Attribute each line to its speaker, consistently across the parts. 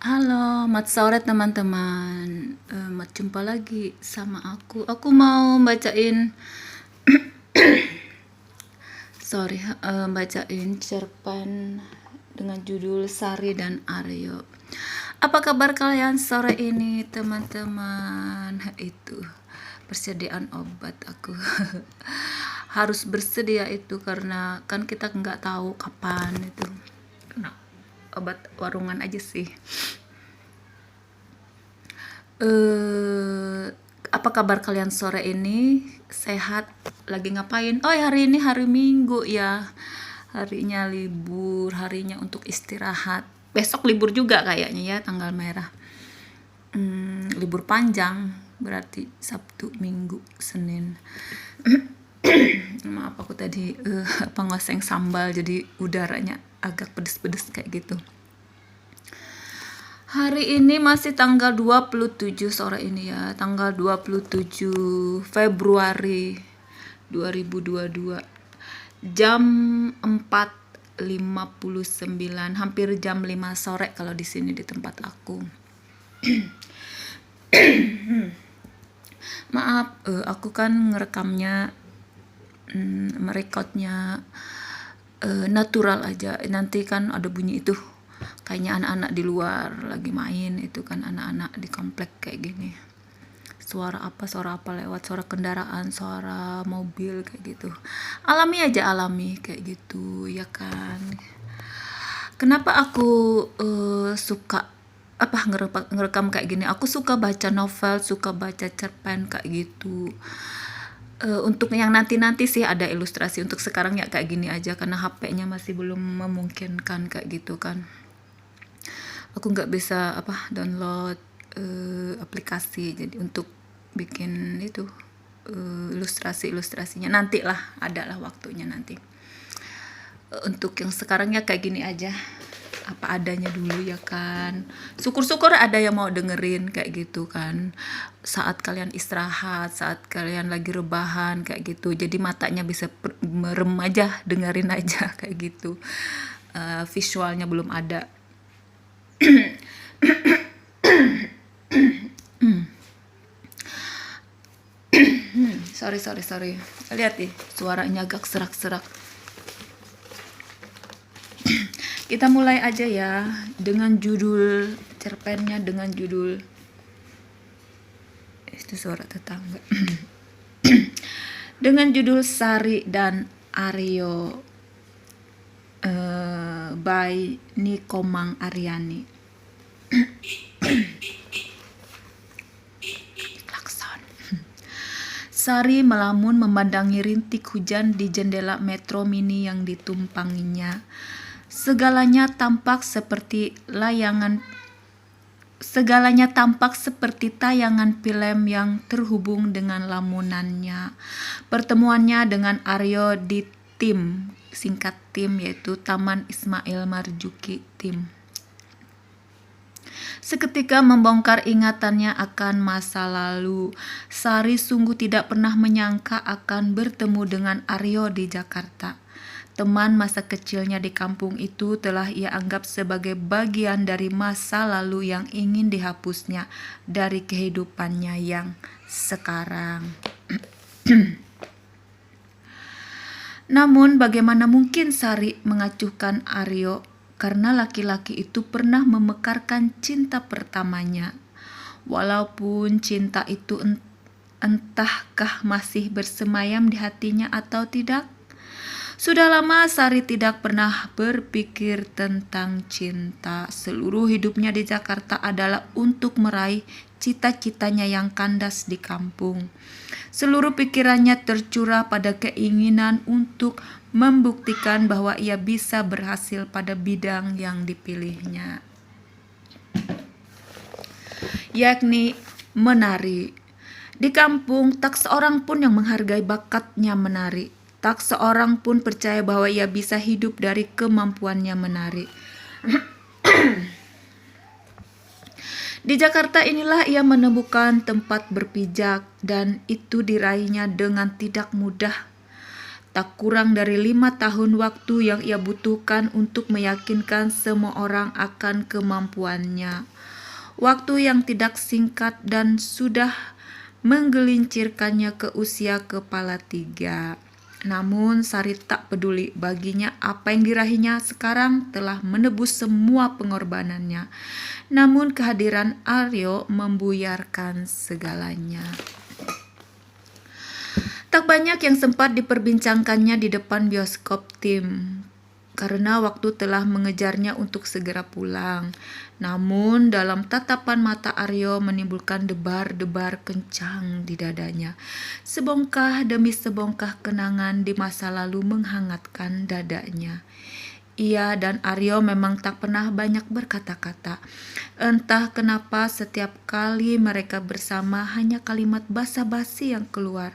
Speaker 1: Halo, selamat sore teman-teman. Jumpa lagi sama aku. Aku mau bacain, bacain cerpen dengan judul Sari dan Aryo. Apa kabar kalian sore ini, teman-teman? Itu persediaan obat aku harus bersedia itu karena kan kita nggak tahu kapan itu. Nah, obat warungan aja sih. eh apa kabar kalian sore ini? Sehat? Lagi ngapain? Oh, hari ini hari Minggu ya. Harinya libur, harinya untuk istirahat. Besok libur juga kayaknya ya, tanggal merah. Libur panjang, berarti Sabtu, Minggu, Senin. Maaf aku tadi pengoseng sambal jadi udaranya agak pedes-pedes kayak gitu. Hari ini masih tanggal 27 sore ini ya, tanggal 27 Februari 2022. Jam 4:59, hampir jam 5 sore kalau di sini di tempat aku. Maaf, aku kan ngerekamnya merekodnya natural aja. Nanti kan ada bunyi itu kayaknya anak-anak di luar lagi main, itu kan anak-anak di komplek kayak gini. Suara apa lewat, suara kendaraan, suara mobil kayak gitu. Alami aja, alami kayak gitu ya kan. Kenapa aku suka ngerekam kayak gini? Aku suka baca novel, suka baca cerpen kayak gitu. Untuk yang nanti-nanti sih ada ilustrasi, untuk sekarang ya kayak gini aja karena HP-nya masih belum memungkinkan kayak gitu kan. Aku nggak bisa download aplikasi, jadi untuk bikin itu ilustrasinya nanti lah, adalah waktunya nanti. Untuk yang sekarang ya kayak gini aja, apa adanya dulu ya kan. Syukur-syukur ada yang mau dengerin kayak gitu kan, saat kalian istirahat, saat kalian lagi rebahan kayak gitu, jadi matanya bisa merem aja, dengerin aja kayak gitu. Visualnya belum ada. sorry lihat nih, suaranya agak serak-serak. Kita mulai aja ya dengan judul cerpennya, dengan judul itu suara tetangga. Dengan judul Sari dan Aryo, by Nikomang Aryani. Klakson. Sari melamun memandangi rintik hujan di jendela metro mini yang ditumpanginya. Segalanya tampak seperti tayangan film yang terhubung dengan lamunannya. Pertemuannya dengan Aryo di TIM, singkat TIM, yaitu Taman Ismail Marzuki TIM. Seketika membongkar ingatannya akan masa lalu. Sari sungguh tidak pernah menyangka akan bertemu dengan Aryo di Jakarta. Teman masa kecilnya di kampung itu telah ia anggap sebagai bagian dari masa lalu yang ingin dihapusnya dari kehidupannya yang sekarang. Namun bagaimana mungkin Sari mengacuhkan Aryo, karena laki-laki itu pernah memekarkan cinta pertamanya. Walaupun cinta itu entahkah masih bersemayam di hatinya atau tidak. Sudah lama Sari tidak pernah berpikir tentang cinta. Seluruh hidupnya di Jakarta adalah untuk meraih cita-citanya yang kandas di kampung. Seluruh pikirannya tercurah pada keinginan untuk membuktikan bahwa ia bisa berhasil pada bidang yang dipilihnya, yakni menari. Di kampung tak seorang pun yang menghargai bakatnya menari. Tak seorang pun percaya bahwa ia bisa hidup dari kemampuannya menari. Di Jakarta inilah ia menemukan tempat berpijak, dan itu diraihnya dengan tidak mudah. Tak kurang dari 5 tahun waktu yang ia butuhkan untuk meyakinkan semua orang akan kemampuannya. Waktu yang tidak singkat dan sudah menggelincirkannya ke usia kepala 3. Namun Sari tak peduli, baginya apa yang diraihnya sekarang telah menebus semua pengorbanannya. Namun kehadiran Aryo membuyarkan segalanya. Tak banyak yang sempat diperbincangkannya di depan bioskop tim, karena waktu telah mengejarnya untuk segera pulang. Namun dalam tatapan mata Aryo menimbulkan debar-debar kencang di dadanya. Sebongkah demi sebongkah kenangan di masa lalu menghangatkan dadanya. Ia dan Aryo memang tak pernah banyak berkata-kata. Entah kenapa setiap kali mereka bersama hanya kalimat basa-basi yang keluar.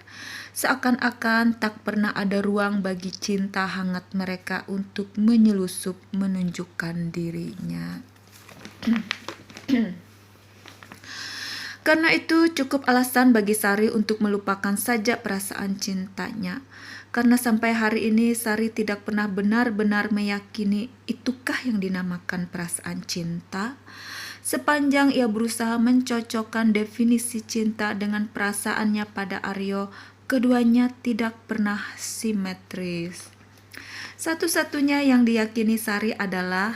Speaker 1: Seakan-akan tak pernah ada ruang bagi cinta hangat mereka untuk menyelusup menunjukkan dirinya. Karena itu cukup alasan bagi Sari untuk melupakan saja perasaan cintanya. Karena sampai hari ini Sari tidak pernah benar-benar meyakini itukah yang dinamakan perasaan cinta. Sepanjang ia berusaha mencocokkan definisi cinta dengan perasaannya pada Aryo, keduanya tidak pernah simetris. Satu-satunya yang diyakini Sari adalah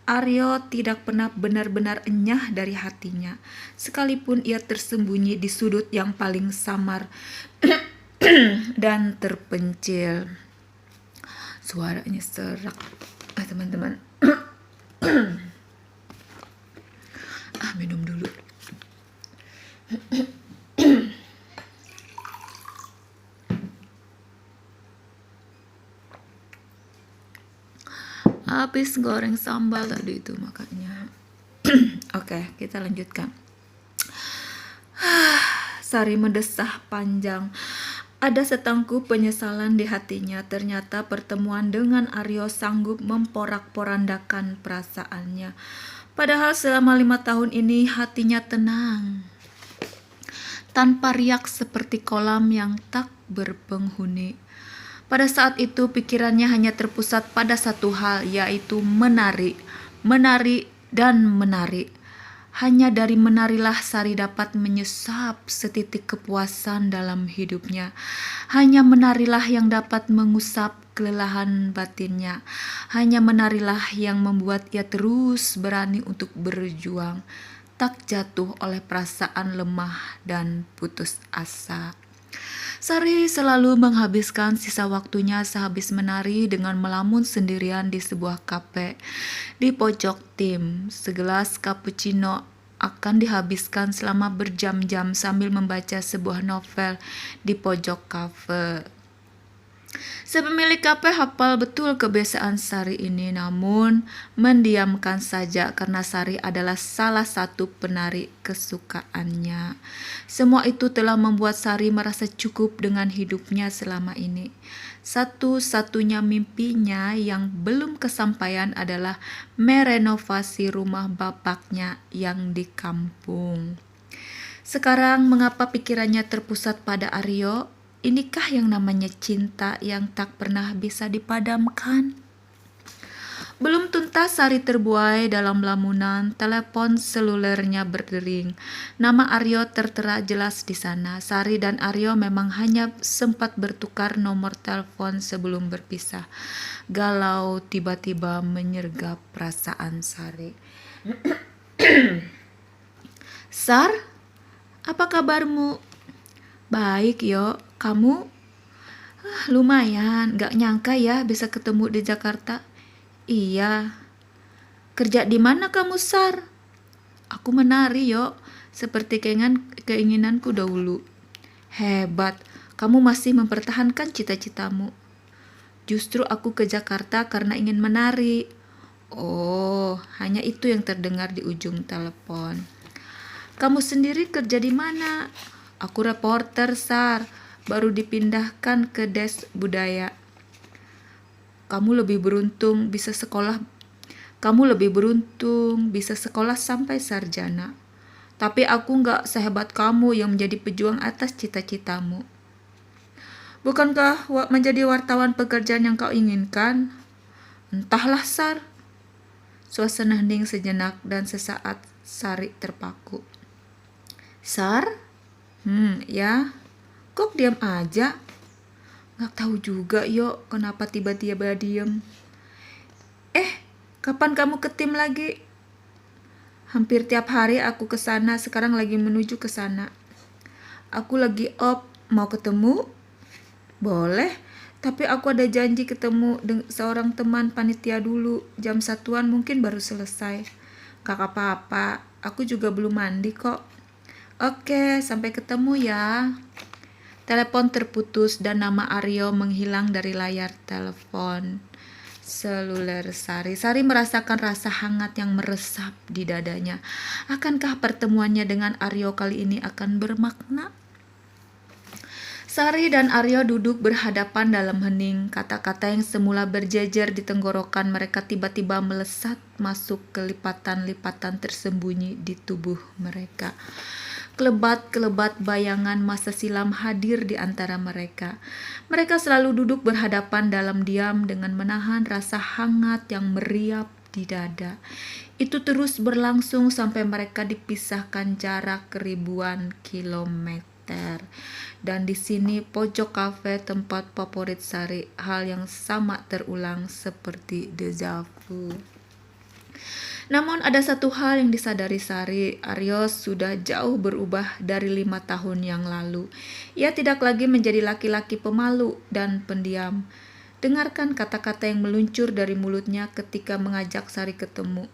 Speaker 1: Aryo tidak pernah benar-benar enyah dari hatinya, sekalipun ia tersembunyi di sudut yang paling samar dan terpencil. Suaranya serak, teman-teman. Minum dulu. Habis goreng sambal tadi itu makanya. Oke, kita lanjutkan. Sari mendesah panjang. Ada setangkup penyesalan di hatinya. Ternyata pertemuan dengan Aryo sanggup memporak-porandakan perasaannya. Padahal selama 5 tahun ini hatinya tenang, tanpa riak seperti kolam yang tak berpenghuni. Pada saat itu pikirannya hanya terpusat pada satu hal, yaitu menari, menari, dan menari. Hanya dari menarilah Sari dapat menyesap setitik kepuasan dalam hidupnya. Hanya menarilah yang dapat mengusap kelelahan batinnya. Hanya menarilah yang membuat ia terus berani untuk berjuang, tak jatuh oleh perasaan lemah dan putus asa. Sari selalu menghabiskan sisa waktunya sehabis menari dengan melamun sendirian di sebuah kafe di pojok tim. Segelas cappuccino akan dihabiskan selama berjam-jam sambil membaca sebuah novel di pojok kafe. Sepemilik kafe hafal betul kebiasaan Sari ini, namun mendiamkan saja karena Sari adalah salah satu penari kesukaannya. Semua itu telah membuat Sari merasa cukup dengan hidupnya selama ini. Satu-satunya mimpinya yang belum kesampaian adalah merenovasi rumah bapaknya yang di kampung. Sekarang mengapa pikirannya terpusat pada Aryo? Inikah yang namanya cinta yang tak pernah bisa dipadamkan? Belum tuntas Sari terbuai dalam lamunan, telepon selulernya berdering. Nama Aryo tertera jelas di sana. Sari dan Aryo memang hanya sempat bertukar nomor telepon sebelum berpisah. Galau tiba-tiba menyergap perasaan Sari. Sar, apa kabarmu? Baik yo, kamu? Lumayan, gak nyangka ya bisa ketemu di Jakarta. Iya. Kerja di mana kamu, Sar? Aku menari yo, seperti keinginanku dahulu. Hebat, kamu masih mempertahankan cita-citamu. Justru aku ke Jakarta karena ingin menari. Oh, hanya itu yang terdengar di ujung telepon. Kamu sendiri kerja di mana? Aku reporter, Sar. Baru dipindahkan ke Des Budaya. Kamu lebih beruntung bisa sekolah sampai sarjana. Tapi aku gak sehebat kamu yang menjadi pejuang atas cita-citamu. Bukankah menjadi wartawan pekerjaan yang kau inginkan? Entahlah, Sar. Suasana hening sejenak dan sesaat Sari terpaku. Sar? Ya. Kok diam aja? Nggak tahu juga, Yo, kenapa tiba-tiba diam. Kapan kamu ke tim lagi? Hampir tiap hari aku ke sana, sekarang lagi menuju ke sana. Aku lagi off, mau ketemu? Boleh, tapi aku ada janji ketemu seorang teman panitia dulu. Jam 1-an mungkin baru selesai. Gak apa-apa, aku juga belum mandi kok. Oke, sampai ketemu ya. Telepon terputus dan nama Aryo menghilang dari layar telepon seluler Sari. Sari merasakan rasa hangat yang meresap di dadanya. Akankah pertemuannya dengan Aryo kali ini akan bermakna? Sari dan Aryo duduk berhadapan dalam hening. Kata-kata yang semula berjejer di tenggorokan mereka tiba-tiba melesat masuk ke lipatan-lipatan tersembunyi di tubuh mereka. Kelebat-kelebat bayangan masa silam hadir di antara mereka. Mereka selalu duduk berhadapan dalam diam dengan menahan rasa hangat yang meriap di dada. Itu terus berlangsung sampai mereka dipisahkan jarak ribuan kilometer. Dan di sini pojok kafe tempat favorit Sari, hal yang sama terulang seperti deja vu. Namun ada satu hal yang disadari Sari, Aryo sudah jauh berubah dari 5 tahun yang lalu. Ia tidak lagi menjadi laki-laki pemalu dan pendiam. Dengarkan kata-kata yang meluncur dari mulutnya ketika mengajak Sari ketemu.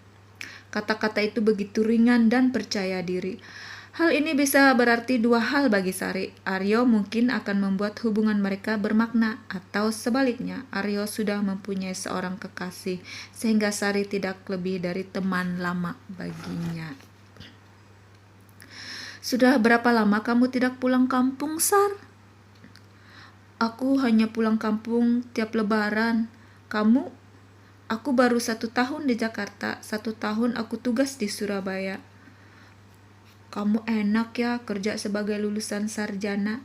Speaker 1: Kata-kata itu begitu ringan dan percaya diri. Hal ini bisa berarti dua hal bagi Sari. Aryo mungkin akan membuat hubungan mereka bermakna, atau sebaliknya, Aryo sudah mempunyai seorang kekasih, sehingga Sari tidak lebih dari teman lama baginya. Sudah berapa lama kamu tidak pulang kampung, Sar? Aku hanya pulang kampung tiap lebaran. Kamu? Aku baru 1 tahun di Jakarta, 1 tahun aku tugas di Surabaya. Kamu enak ya kerja sebagai lulusan sarjana.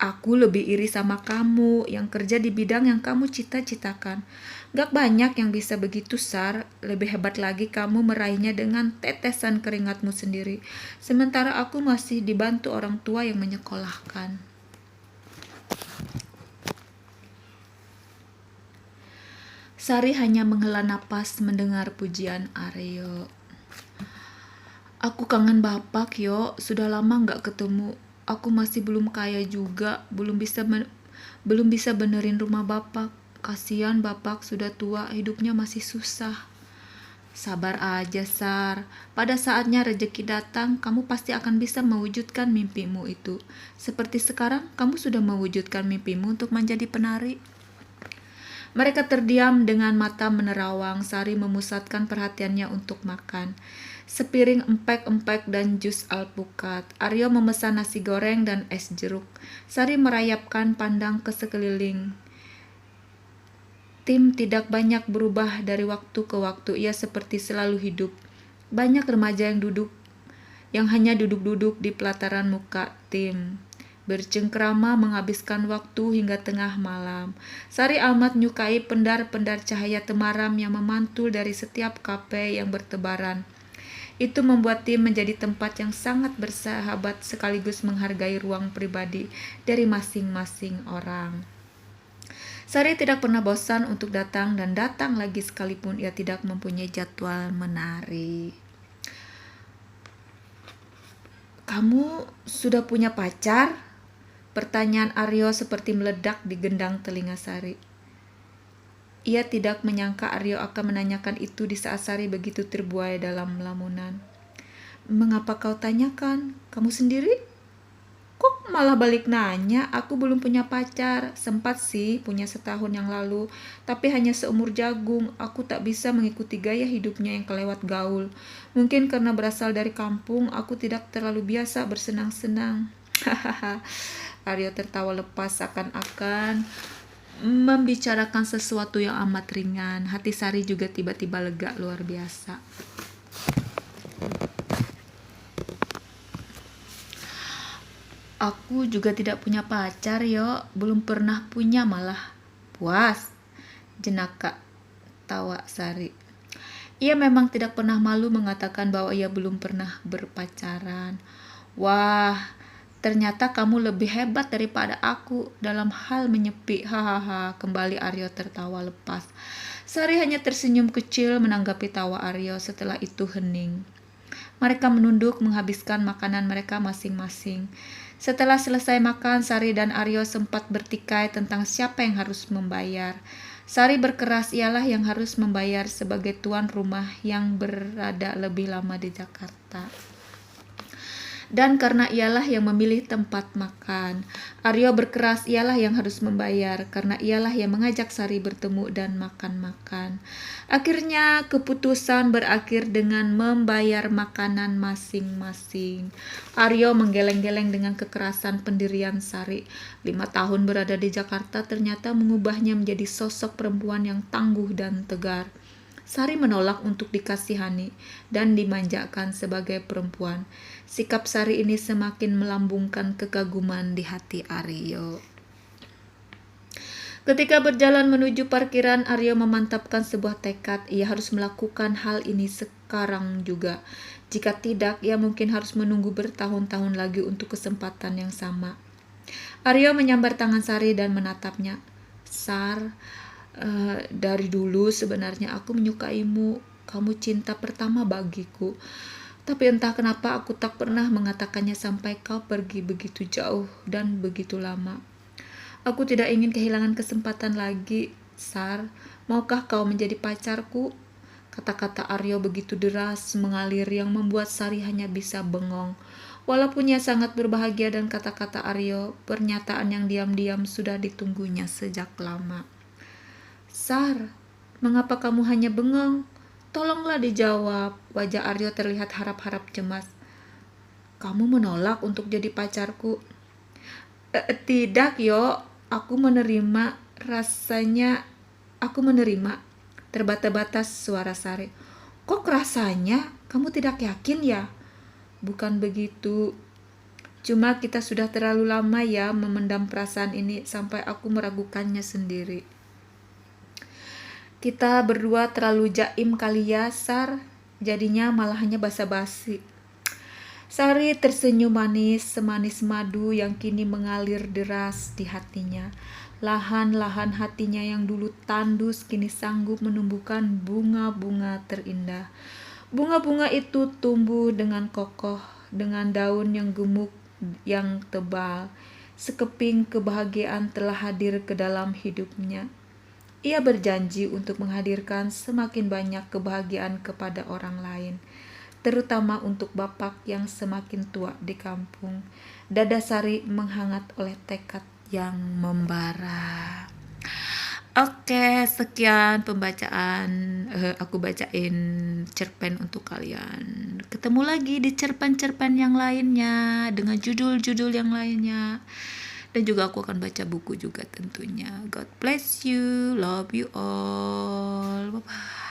Speaker 1: Aku lebih iri sama kamu yang kerja di bidang yang kamu cita-citakan. Gak banyak yang bisa begitu, Sar. Lebih hebat lagi kamu meraihnya dengan tetesan keringatmu sendiri. Sementara aku masih dibantu orang tua yang menyekolahkan. Sari hanya menghela napas mendengar pujian Aryo. Aku kangen Bapak, Yo. Sudah lama gak ketemu. Aku masih belum kaya juga, belum bisa benerin rumah Bapak. Kasihan Bapak sudah tua, hidupnya masih susah. Sabar aja, Sar. Pada saatnya rezeki datang, kamu pasti akan bisa mewujudkan mimpimu itu. Seperti sekarang, kamu sudah mewujudkan mimpimu untuk menjadi penari. Mereka terdiam dengan mata menerawang. Sari memusatkan perhatiannya untuk makan. Sepiring empek-empek dan jus alpukat. Aryo memesan nasi goreng dan es jeruk. Sari merayapkan pandang ke sekeliling. Tim tidak banyak berubah dari waktu ke waktu. Ia seperti selalu hidup. Banyak remaja yang hanya duduk-duduk di pelataran muka tim. Bercengkrama menghabiskan waktu hingga tengah malam. Sari amat menyukai pendar-pendar cahaya temaram yang memantul dari setiap kafe yang bertebaran. Itu membuat tim menjadi tempat yang sangat bersahabat sekaligus menghargai ruang pribadi dari masing-masing orang. Sari tidak pernah bosan untuk datang dan datang lagi sekalipun ia tidak mempunyai jadwal menari. Kamu sudah punya pacar? Pertanyaan Aryo seperti meledak di gendang telinga Sari. Ia tidak menyangka Aryo akan menanyakan itu di saat Sari begitu terbuai dalam lamunan. Mengapa kau tanyakan? Kamu sendiri? Kok malah balik nanya? Aku belum punya pacar. Sempat sih punya setahun yang lalu, tapi hanya seumur jagung. Aku tak bisa mengikuti gaya hidupnya yang kelewat gaul. Mungkin karena berasal dari kampung, aku tidak terlalu biasa bersenang-senang. Hahaha. Aryo tertawa lepas seakan-akan membicarakan sesuatu yang amat ringan. Hati Sari juga tiba-tiba lega luar biasa. Aku juga tidak punya pacar yo, belum pernah punya malah. Puas, jenaka tawa Sari. Ia memang tidak pernah malu mengatakan bahwa ia belum pernah berpacaran. Wah, ternyata kamu lebih hebat daripada aku dalam hal menyepi. Hahaha, kembali Aryo tertawa lepas. Sari hanya tersenyum kecil menanggapi tawa Aryo, setelah itu hening. Mereka menunduk menghabiskan makanan mereka masing-masing. Setelah selesai makan, Sari dan Aryo sempat bertikai tentang siapa yang harus membayar. Sari berkeras ialah yang harus membayar sebagai tuan rumah yang berada lebih lama di Jakarta. Dan karena ialah yang memilih tempat makan. Aryo berkeras ialah yang harus membayar karena ialah yang mengajak Sari bertemu dan makan-makan. Akhirnya keputusan berakhir dengan membayar makanan masing-masing. Aryo menggeleng-geleng dengan kekerasan pendirian Sari. 5 tahun berada di Jakarta ternyata mengubahnya menjadi sosok perempuan yang tangguh dan tegar. Sari menolak untuk dikasihani dan dimanjakan sebagai perempuan. Sikap Sari ini semakin melambungkan kekaguman di hati Aryo. Ketika berjalan menuju parkiran, Aryo memantapkan sebuah tekad. Ia harus melakukan hal ini sekarang juga. Jika tidak, ia mungkin harus menunggu bertahun-tahun lagi untuk kesempatan yang sama. Aryo menyambar tangan Sari dan menatapnya. Sar, dari dulu sebenarnya aku menyukaimu. Kamu cinta pertama bagiku. Tapi entah kenapa aku tak pernah mengatakannya sampai kau pergi begitu jauh dan begitu lama. Aku tidak ingin kehilangan kesempatan lagi, Sar. Maukah kau menjadi pacarku? Kata-kata Aryo begitu deras mengalir yang membuat Sari hanya bisa bengong. Walaupun ia sangat berbahagia dan kata-kata Aryo, pernyataan yang diam-diam sudah ditunggunya sejak lama. Sar, mengapa kamu hanya bengong? Tolonglah dijawab. Wajah Aryo terlihat harap-harap cemas. Kamu menolak untuk jadi pacarku? Tidak, yo. Aku menerima. Rasanya aku menerima. Terbata-bata suara Sari. Kok rasanya? Kamu tidak yakin ya? Bukan begitu. Cuma kita sudah terlalu lama ya memendam perasaan ini sampai aku meragukannya sendiri. Kita berdua terlalu jaim kali ya, Sar. Jadinya malah hanya basa-basi. Sari tersenyum manis, semanis madu yang kini mengalir deras di hatinya. Lahan-lahan hatinya yang dulu tandus kini sanggup menumbuhkan bunga-bunga terindah. Bunga-bunga itu tumbuh dengan kokoh, dengan daun yang gemuk yang tebal. Sekeping kebahagiaan telah hadir ke dalam hidupnya. Ia berjanji untuk menghadirkan semakin banyak kebahagiaan kepada orang lain, terutama untuk bapak yang semakin tua di kampung. Dada Sari menghangat oleh tekad yang membara. Oke, sekian pembacaan. Aku bacain cerpen untuk kalian. Ketemu lagi di cerpen-cerpen yang lainnya dengan judul-judul yang lainnya. Dan juga aku akan baca buku juga tentunya. God bless you. Love you all. Bye-bye.